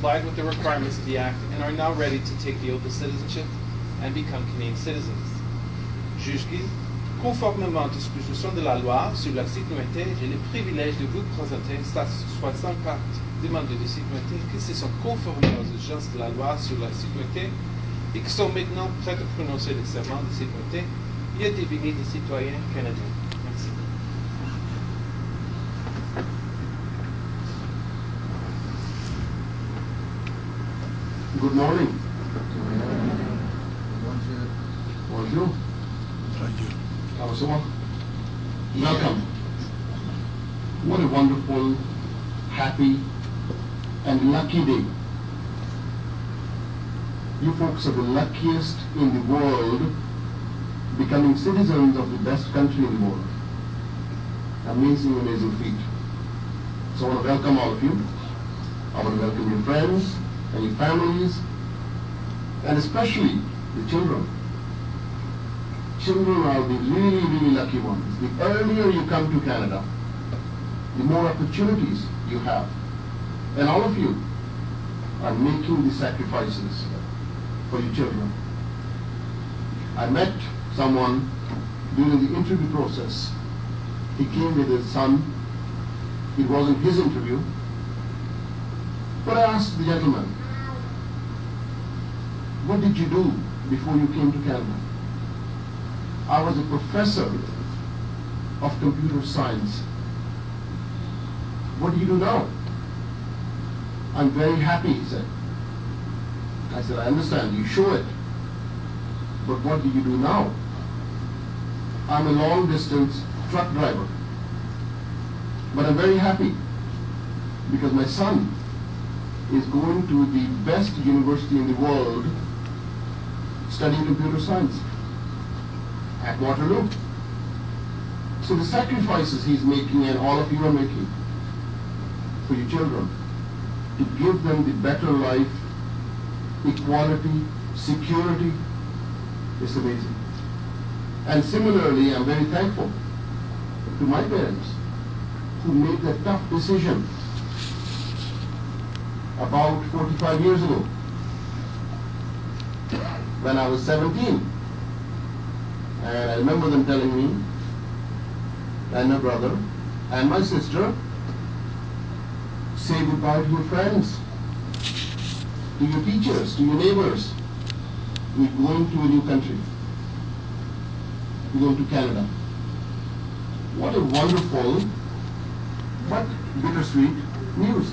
complied with the requirements of the Act and are now ready to take the oath of citizenship and become Canadian citizens. Juge qu'il, conformément aux dispositions de la loi sur la citoyenneté, j'ai le privilège de vous présenter 64 demandes de citoyenneté qui se sont conformées aux exigences de la loi sur la citoyenneté et qui sont maintenant prêtes à prononcer le serment de citoyenneté et à devenir des citoyens canadiens. Merci. Good morning. Bonjour. Bonjour. Welcome. What a wonderful, happy, and lucky day. You folks are the luckiest in the world becoming citizens of the best country in the world. Amazing, amazing feat. So I want to welcome all of you. I want to welcome your friends and your families, and especially the children. Children are the really, really lucky ones. The earlier you come to Canada, the more opportunities you have. And all of you are making the sacrifices for your children. I met someone during the interview process. He came with his son. It wasn't his interview. But I asked the gentleman, what did you do before you came to Canada? I was a professor of computer science. What do you do now? I'm very happy, he said. I said, I understand, you show it. But what do you do now? I'm a long-distance truck driver. But I'm very happy because my son is going to the best university in the world studying computer science at Waterloo. So the sacrifices he's making and all of you are making for your children to give them the better life, equality, security, is amazing. And similarly, I'm very thankful to my parents who made that tough decision about 45 years ago when I was 17. And I remember them telling me, and my brother, and my sister, say goodbye to your friends, to your teachers, to your neighbors. We're going to a new country. We're going to Canada. What a wonderful, but bittersweet news.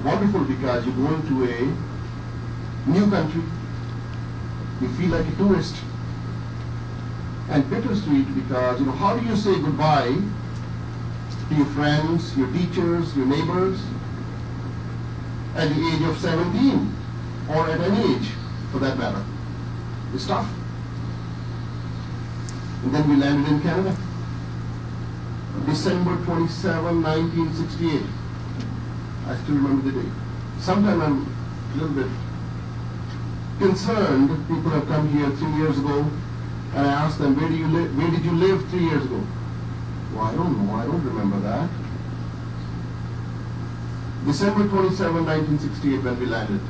Wonderful because you're going to a new country. You feel like a tourist. And bittersweet because, how do you say goodbye to your friends, your teachers, your neighbors at the age of 17 or at any age for that matter? It's tough. And then we landed in Canada. December 27, 1968. I still remember the day. Sometimes I'm a little bit concerned. People have come here 3 years ago, and I asked them, where did you live 3 years ago? Well, I don't know. I don't remember that. December 27, 1968, when we landed.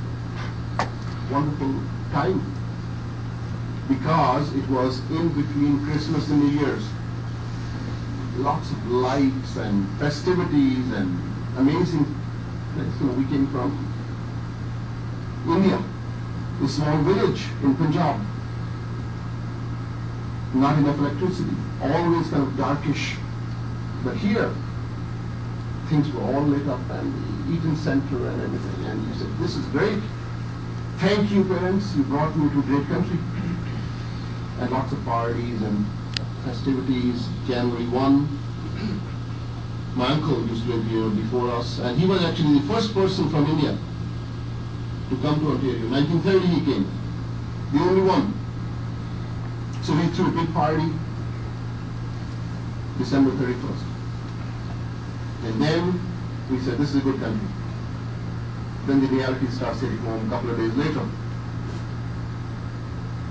Wonderful time. Because it was in between Christmas and New Year's. Lots of lights and festivities and amazing. We came from India, a small village in Punjab. Not enough electricity, always kind of darkish. But here, things were all lit up and the Eaton Center and everything. And you said, this is great. Thank you, parents. You brought me to a great country. And lots of parties and festivities. January 1. My uncle used to live here before us, and he was actually the first person from India to come to Ontario. 1930 he came, the only one. So we threw a big party, December 31st. And then we said, this is a good country. Then the reality starts hitting home a couple of days later.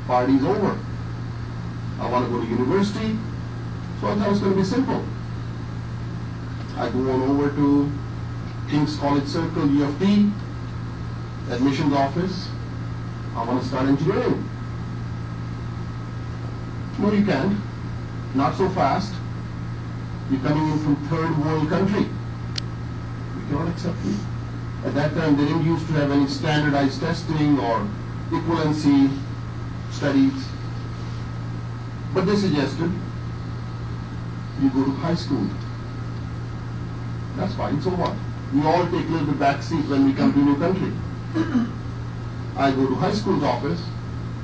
Party's over. I want to go to university, so I thought it was going to be simple. I go on over to King's College Circle, U of T, admissions office, I want to start engineering. No, you can't. Not so fast. You're coming in from third world country. We cannot accept you. At that time, they didn't used to have any standardized testing or equivalency studies. But they suggested you go to high school. That's fine, so what? We all take a little bit back seat when we come to a new country. I go to high school's office,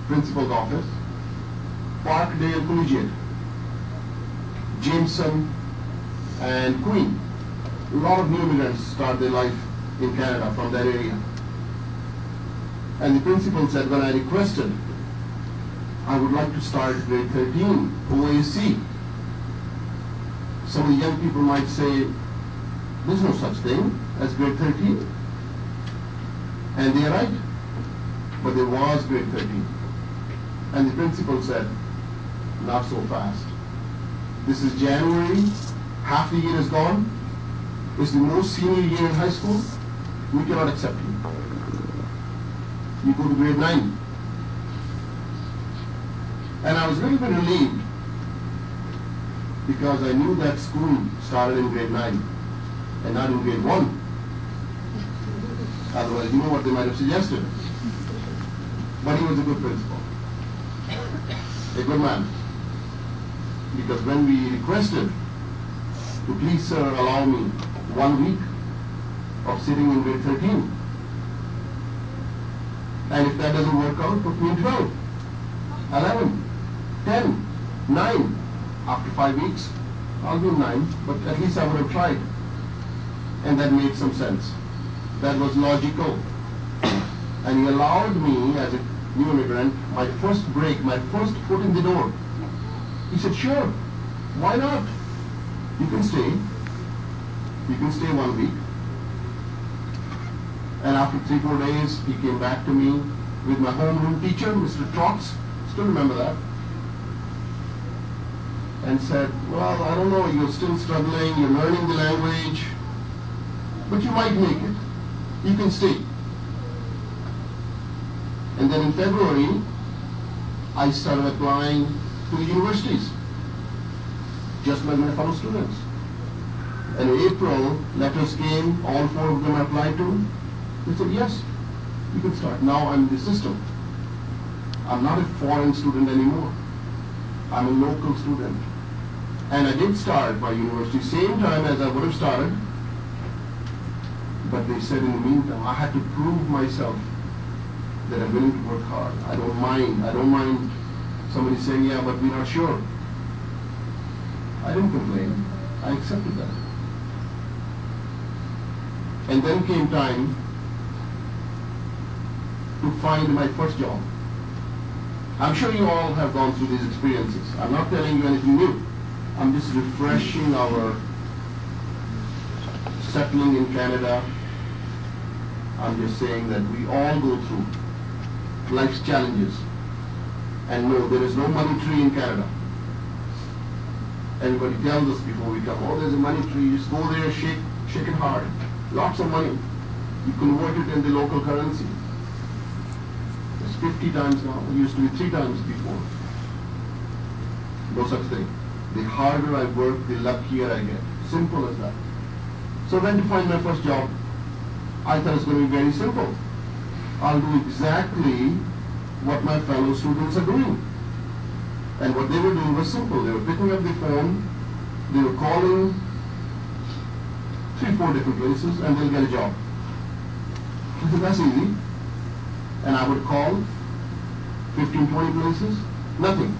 principal's office, Parkdale Collegiate, Jameson and Queen. A lot of new immigrants start their life in Canada from that area. And the principal said, when I requested, I would like to start grade 13, OAC. Some of the young people might say, there's no such thing as grade 13. And they are right. But there was grade 13. And the principal said, not so fast. This is January, half the year is gone. It's the most senior year in high school. We cannot accept you. You go to grade 9. And I was a little bit relieved because I knew that school started in grade 9 and not in grade 1. Otherwise, you know what they might have suggested. But he was a good principal, a good man. Because when we requested to please sir allow me 1 week of sitting in grade 13, and if that doesn't work out, put me in 12, 11, 10, 9. After 5 weeks, I'll be in 9, but at least I would have tried. And that made some sense. That was logical. And he allowed me, as a new immigrant, my first break, my first foot in the door. He said, sure, why not? You can stay. You can stay 1 week. And after 3-4 days, he came back to me with my homeroom teacher, Mr. Trotz, still remember that, and said, well, I don't know, you're still struggling, you're learning the language, but you might make it. You can stay. And then in February, I started applying to the universities, just like my fellow students. And in April, letters came, all 4 of them I applied to. They said, yes, you can start. Now I'm in the system. I'm not a foreign student anymore. I'm a local student. And I did start my university same time as I would have started. But they said in the meantime, I had to prove myself that I'm willing to work hard. I don't mind somebody saying, yeah, but we're not sure. I didn't complain. I accepted that. And then came time to find my first job. I'm sure you all have gone through these experiences. I'm not telling you anything new. I'm just refreshing our settling in Canada. I'm just saying that we all go through life's challenges. And no, there is no money tree in Canada. Everybody tells us before we come, oh, there's a money tree, you just go there, shake it hard. Lots of money. You convert it in the local currency. It's 50 times now. It used to be 3 times before. No such thing. The harder I work, the luckier I get. Simple as that. So when to find my first job, I thought it was going to be very simple. I'll do exactly what my fellow students are doing. And what they were doing was simple. They were picking up the phone, they were calling 3-4 different places, and they'll get a job. I said, that's easy. And I would call 15-20 places, nothing.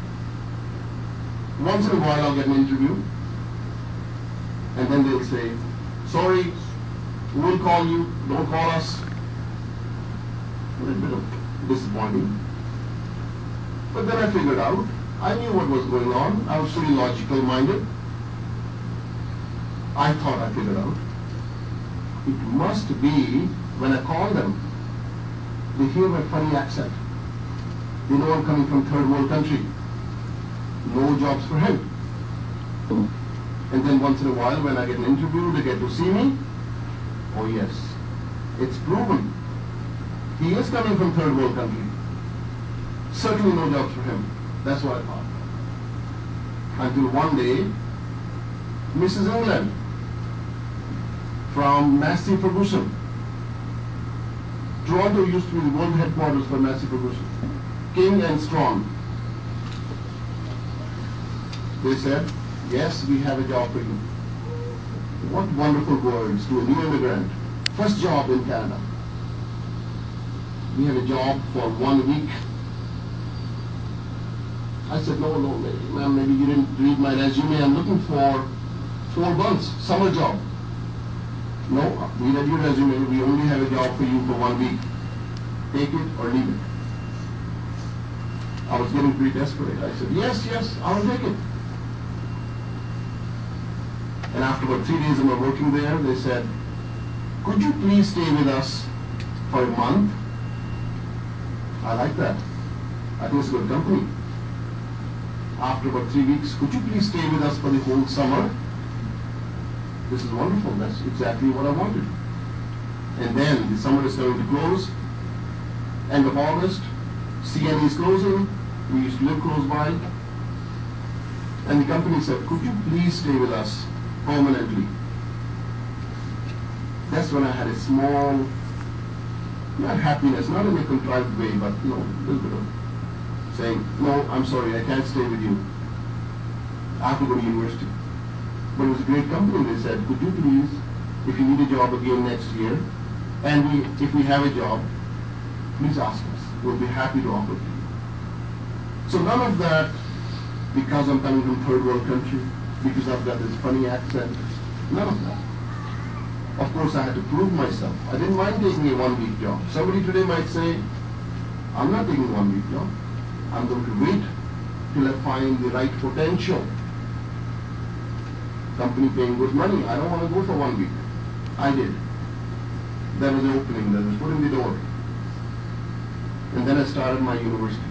Once in a while I'll get an interview, and then they'll say, sorry, we'll call you, don't call us. A little bit of disappointing. But then I figured out, I knew what was going on. I was pretty logical minded. I thought I figured out. It must be when I call them, they hear my funny accent. They know I'm coming from third world country. No jobs for him. And then once in a while when I get an interview, they get to see me. Oh yes, it's proven. He is coming from third world country. Certainly no jobs for him. That's what I thought. Until one day, Mrs. England from Massey Ferguson. Toronto used to be the world headquarters for Massey Ferguson. King and Strong. They said, yes, we have a job for you. What wonderful words to a new immigrant. First job in Canada. We have a job for 1 week. I said, no, ma'am, maybe you didn't read my resume. I'm looking for 4 months, summer job. No, we read your resume. We only have a job for you for 1 week. Take it or leave it. I was getting pretty desperate. I said, yes, I'll take it. And after about 3 days of my working there, they said, could you please stay with us for a month? I like that. I think it's a good company. After about 3 weeks, could you please stay with us for the whole summer? This is wonderful. That's exactly what I wanted. And then the summer is going to close. End of August, CNE is closing. We used to live close by. And the company said, could you please stay with us permanently? That's when I had a small, not happiness, not in a contrived way, but a little bit of saying, no, I'm sorry, I can't stay with you. I have to go to university. But it was a great company. They said, could you please, if you need a job again next year, and if we have a job, please ask us. We'll be happy to offer it to you. So none of that, because I'm coming from third world country, because I've got this funny accent, none of that. Of course, I had to prove myself. I didn't mind taking a 1 week job. Somebody today might say, I'm not taking a 1 week job. I'm going to wait till I find the right potential. Company paying good money. I don't want to go for 1 week. I did. There was an opening that was put in the door. And then I started my university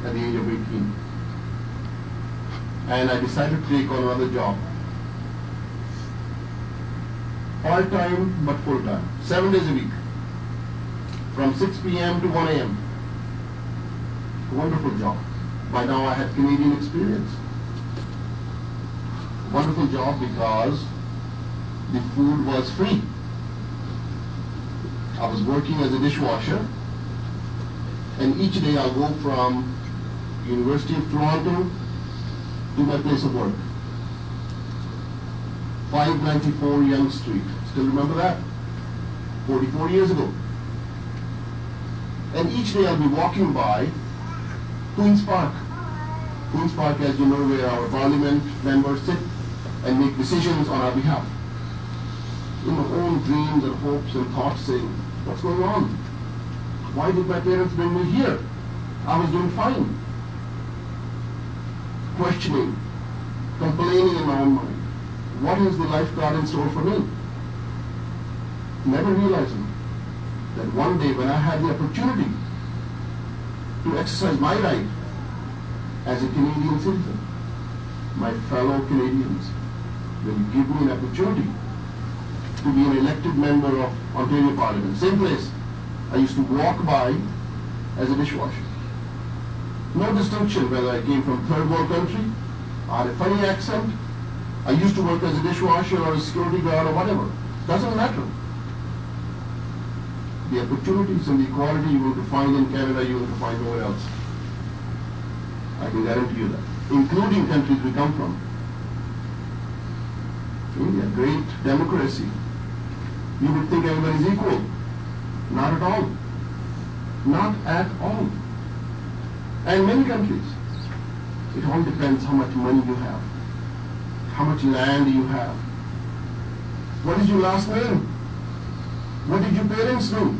at the age of 18. And I decided to take on another job. Part-time but full-time. 7 days a week. From 6 p.m. to 1 a.m. Wonderful job. By now I had Canadian experience. Wonderful job because the food was free. I was working as a dishwasher, and each day I'll go from University of Toronto to my place of work. 594 Yonge Street. Still remember that? 44 years ago. And each day I'll be walking by Queen's Park. Queen's Park, as you know, where our parliament members sit and make decisions on our behalf. In my own dreams and hopes and thoughts saying, what's going on? Why did my parents bring me here? I was doing fine. Questioning, complaining in my own mind. What is the life God in store for me? Never realizing that one day when I had the opportunity to exercise my right as a Canadian citizen, my fellow Canadians will give me an opportunity to be an elected member of Ontario Parliament. Same place I used to walk by as a dishwasher. No distinction whether I came from third world country, I had a funny accent, I used to work as a dishwasher or a security guard or whatever. Doesn't matter. The opportunities and the equality you will find in Canada, you will find nowhere else. I can guarantee you that. Including countries we come from. India, great democracy. You would think everyone is equal. Not at all. Not at all. And many countries, it all depends how much money you have, how much land you have. What is your last name? What did your parents do?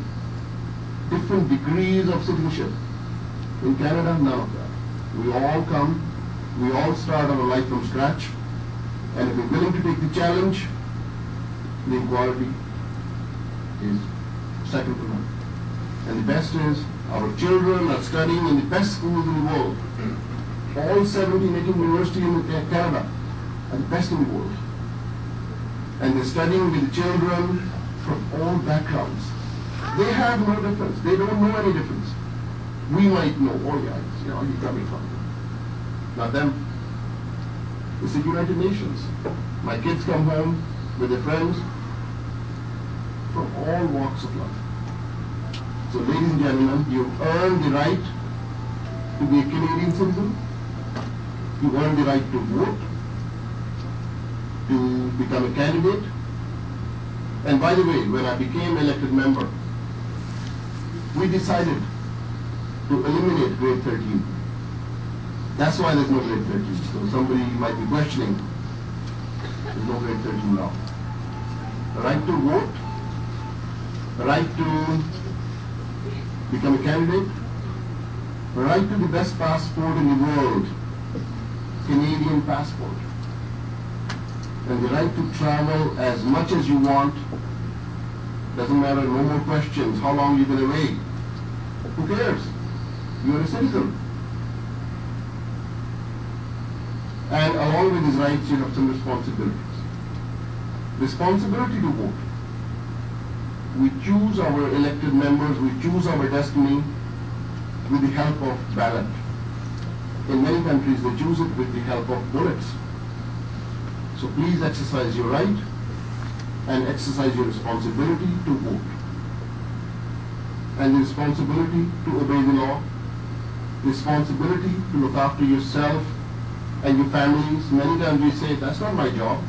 Different degrees of citizenship. In Canada, none of that. We all come, we all start our life from scratch, and if we're willing to take the challenge, the equality is second to none. And the best is, our children are studying in the best schools in the world. All 17, 18 universities in Canada are the best in the world. And they're studying with the children from all backgrounds. They have no difference. They don't know any difference. We might know, oh yeah, you know, you're coming from. Not them. It's the United Nations. My kids come home with their friends from all walks of life. So ladies and gentlemen, you've earned the right to be a Canadian citizen. You earned the right to vote, to become a candidate. And by the way, when I became elected member, we decided to eliminate grade 13. That's why there's no grade 13. So somebody might be questioning, there's no grade 13 now. The right to vote, the right to become a candidate, the right to the best passport in the world, Canadian passport, and the right to travel as much as you want. Doesn't matter, no more questions, how long you've been away. Who cares? You're a citizen. And along with these rights, you have some responsibilities. Responsibility to vote. We choose our elected members, we choose our destiny with the help of ballot. In many countries, they choose it with the help of bullets. So please exercise your right and exercise your responsibility to vote. And the responsibility to obey the law, responsibility to look after yourself and your families. Many times we say, that's not my job,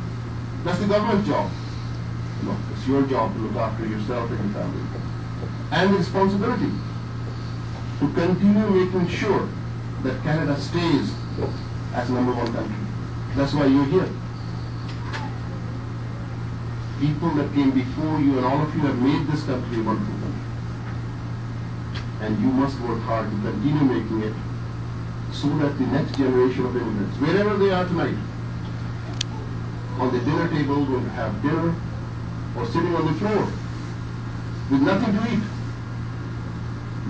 that's the government's job. No, it's your job to look after yourself and your family. And the responsibility to continue making sure that Canada stays as #1 country. That's why you're here. People that came before you and all of you have made this country a wonderful country. And you must work hard to continue making it so that the next generation of immigrants, wherever they are tonight, on the dinner table going to have dinner or sitting on the floor with nothing to eat,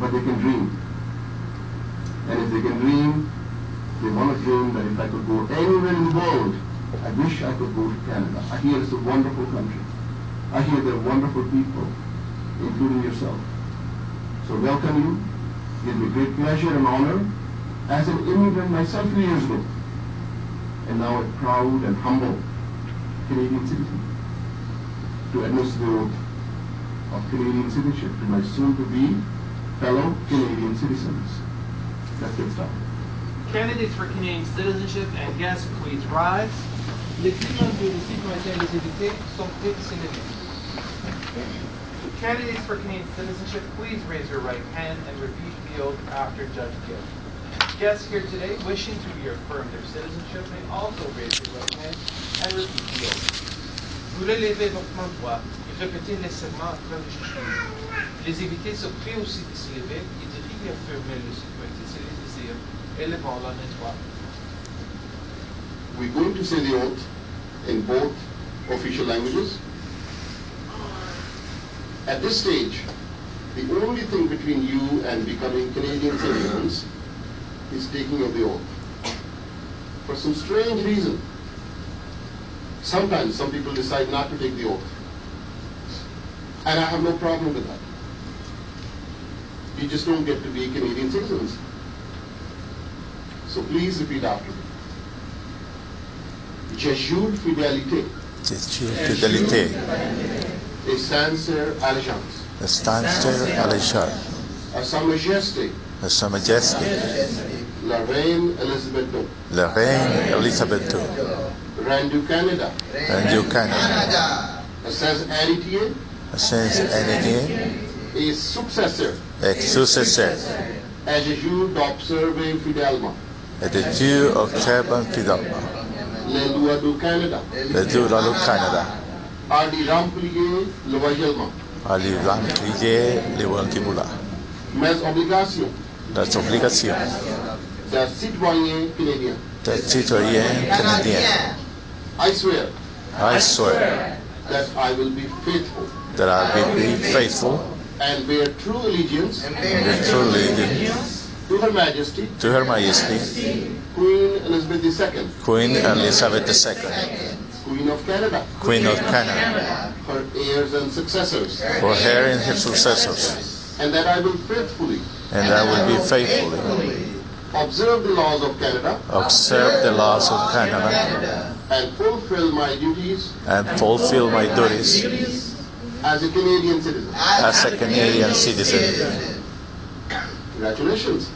but they can dream. And if they can dream, they want to dream that if I could go anywhere in the world, I wish I could go to Canada. I hear it's a wonderful country. I hear they're wonderful people, including yourself. So welcome you. It gives me great pleasure and honor as an immigrant myself 3 years ago, and now a proud and humble Canadian citizen, to administer the oath of Canadian citizenship to my soon-to-be fellow Canadian citizens. Let's get started. Candidates for Canadian citizenship and guests, please rise. Les clients de citoyenneté et les invités sont prêts de s'élever. Candidates for Canadian citizenship, please raise your right hand and repeat the oath after Judge Gill. Guests here today wishing to reaffirm their citizenship may also raise your right hand and repeat the oath. Vous relevez votre main droite et répétez les serments après le juge. Les invités sont prêts aussi de s'élever et de réaffirmer leur citoyenneté si les désirent, élevant la main droite. We're going to say the oath in both official languages. At this stage, the only thing between you and becoming Canadian citizens is taking of the oath. For some strange reason, sometimes some people decide not to take the oath. And I have no problem with that. You just don't get to be Canadian citizens. So please repeat after me. Je jure fidélité et sincère allégeance à Sa Majesté la Reine Elizabeth II, Reine du Canada, sans héritier et successeur, et je jure d'observer fidèlement les lois du Canada, à les remplir loyalement, mes obligations de citoyen canadien. I swear that I will be faithful and bear true allegiance to Her Majesty, Queen Elizabeth II, Queen of Canada, her heirs and successors. for her and her successors, And that I will faithfully and I will be faithfully observe the laws of Canada observe the laws of Canada and fulfill my duties and fulfill my duties as a Canadian citizen. as a Canadian citizen. Congratulations.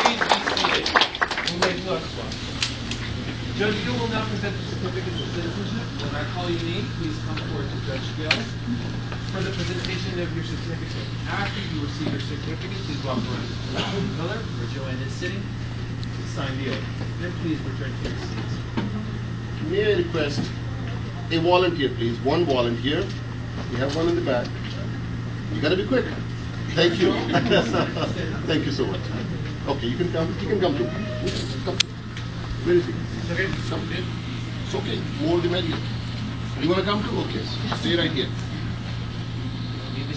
Please be seated. We'll make next one. Judge Gill will now present the certificates of citizenship. When I call your name, please come forward to Judge Gill for the presentation of your certificate. After you receive your certificate, please walk around to the pillar where Joanne is sitting. Sign the oath. Then please return to your seats. May I request a volunteer, please? One volunteer. We have one in the back. You gotta be quick. Thank you. Thank you so much. Okay, you can come. You can come too. Come. Where is he? Okay. Come. It's okay. More the merrier. You wanna come too? Okay. Stay right here.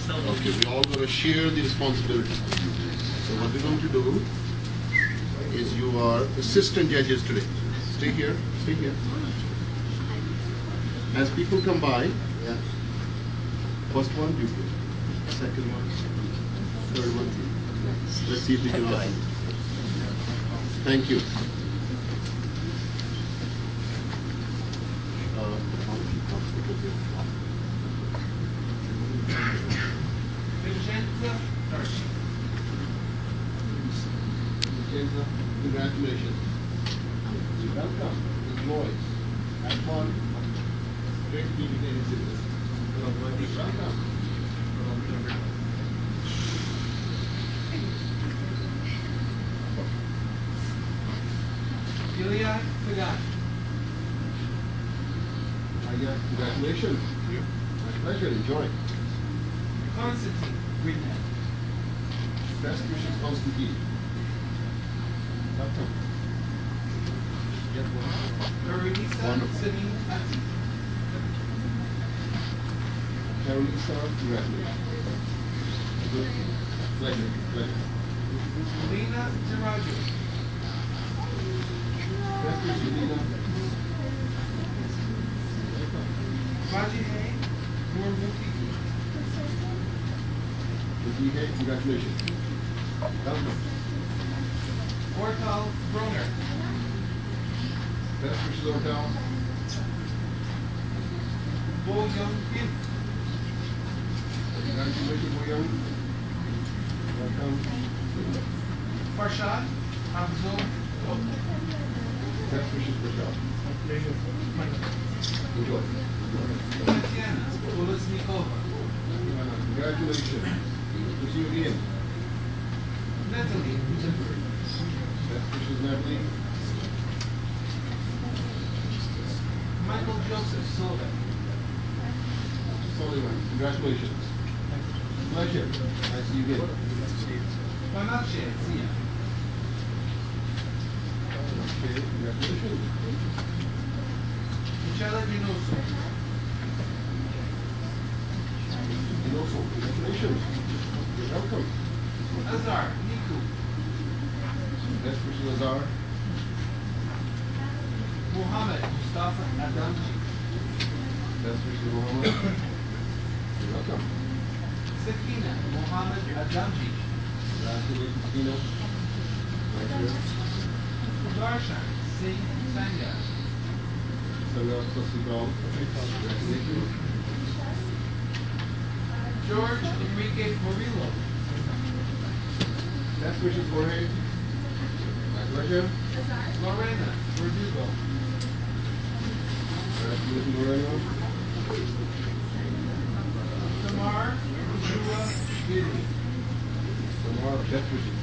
Okay, we all gonna share the responsibility. So what we're going to do is you are assistant judges today. Stay here. Stay here. As people come by, first one, you go. Second one, third one. Let's see if we can offer. Thank you. Vincenza Darcy. Congratulations. Welcome. Enjoy. Have fun. Great to be Canadian citizens. Welcome. Ilya Pagan. Congratulations. My pleasure. Enjoy. Constantine Greenhead. Best wishes, Constantine. Welcome. Carolisa Wonderful. Sabine Matthew. Carolisa, congratulations. Good. Pleasure. Pleasure. Lena Gerardo. Best wishes, Lena. Vajihe Murmukiki. Hey, congratulations. Welcome. Ortal Broner. Best wishes, Ortal. Bo Young Kim. Congratulations, William. Welcome. Farshad Abdul. Best wishes, Michelle. Enjoy. Tatiana Kolesnikova. Congratulations. We'll see you again. Natalie Zimmer. Best wishes, Natalie. Michael Joseph Sullivan. Sullivan, congratulations. Pleasure. Nice to see you again. Panache Zia. Okay, congratulations. Michele Ginoso. And also, congratulations. You're welcome. Azar Niku. Best wishes, Azar. Muhammad Mustafa Adamji. Best wishes, Muhammad. You're welcome. Sakina Muhammad Adamji. Congratulations, Tina. Pleasure. Sudarshan Singh Sanga. Sanga Sasigal. Congratulations. George Enrique Murillo. Best wishes, Jorge. My pleasure. Lorena Verdugo. Congratulations, Lorena. Tamar Jua Giri. Tamar, best wishes.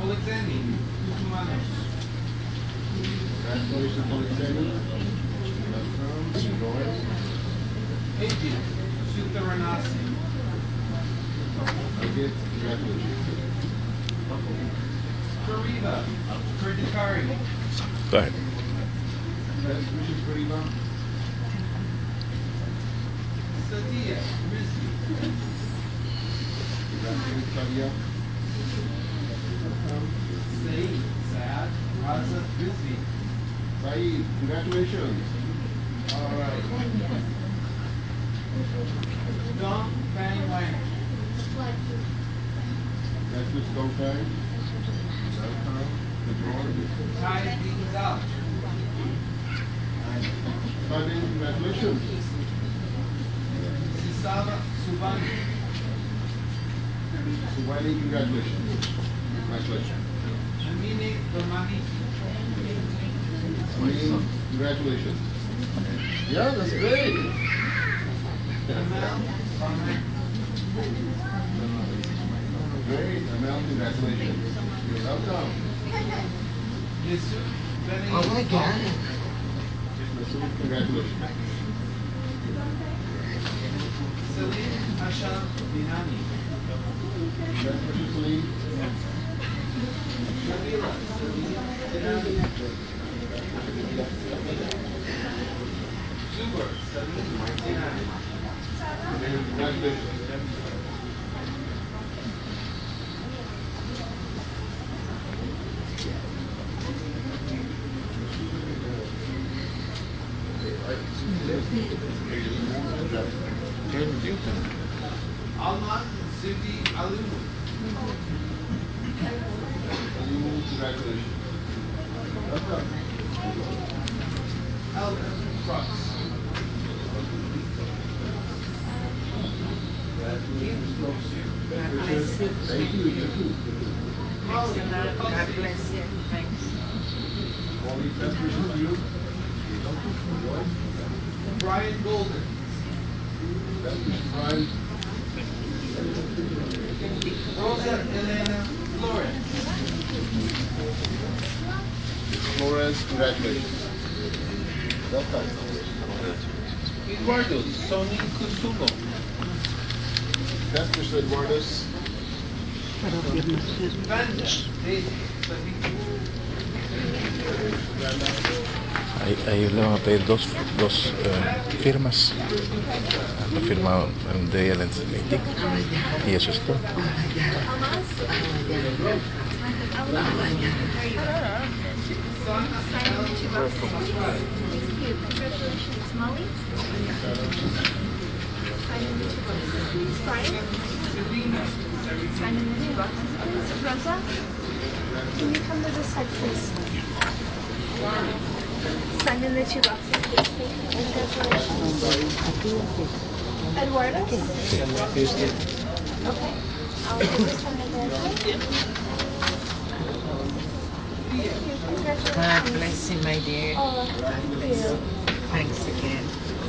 Alexandri Kutumanos. Congratulations, Alexander. Welcome. Enjoy. Ajit Sutaranasi. Again, congratulations. Kariba Kurdikari. Go ahead. Best wishes, Kariba. Sadia Rizvi. Congratulations, Sadia. Saeed, Saad, Raza, Rizvi. Saeed, congratulations. All right. Dong Fang Wang. That's Miss Gopang. Welcome. Tai Di Zhao. Sabine, congratulations. Sisaba Subani. Subhani, congratulations. Congratulations. Amine Domani. Sabine, congratulations. Yeah, that's great. Amal Farman. Great, Amel, congratulations. You're welcome. Yusuf Beni. Oh my God. Masood, congratulations. Salim Asham Binani. Congratulations, Salim. Nabila Salim Binani. Zuber Salim Binani. Congratulations. Alman Zudi Alimu. Alimu, congratulations. Welcome. Alvin Cross. Thank you, you too. Molly God bless you. Thanks. All these best wishes to you. Brian Golden. Best wishes, Brian. Rosa Elena Flores. Flores, congratulations. Welcome. Eduardo Sony Kusumo. Best wishes, Eduardo's. Vanda Daisy Sabiku. Ahí le van a pedir dos firmas. Lo firma de ella y eso es todo. Congratulations, Molly. Brian. Sign in the two boxes, please. Rosa, can you come to this side, please? Sign in the two boxes, please. Congratulations. Eduardo? Okay. I'll put this one in there. Congratulations. God bless you, my dear. Oh, thank you. Thanks again.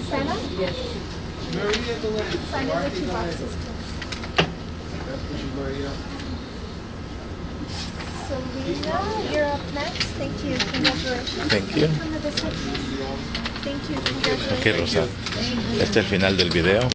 Santa? Yes. Maria Delaney. Sign in the two boxes, please. Best wishes, Maria. Selena, you're up next. Thank you. Congratulations. Thank you. Come to this side, please. Thank you. Congratulations. Ok, Rosa. Este es el final del video.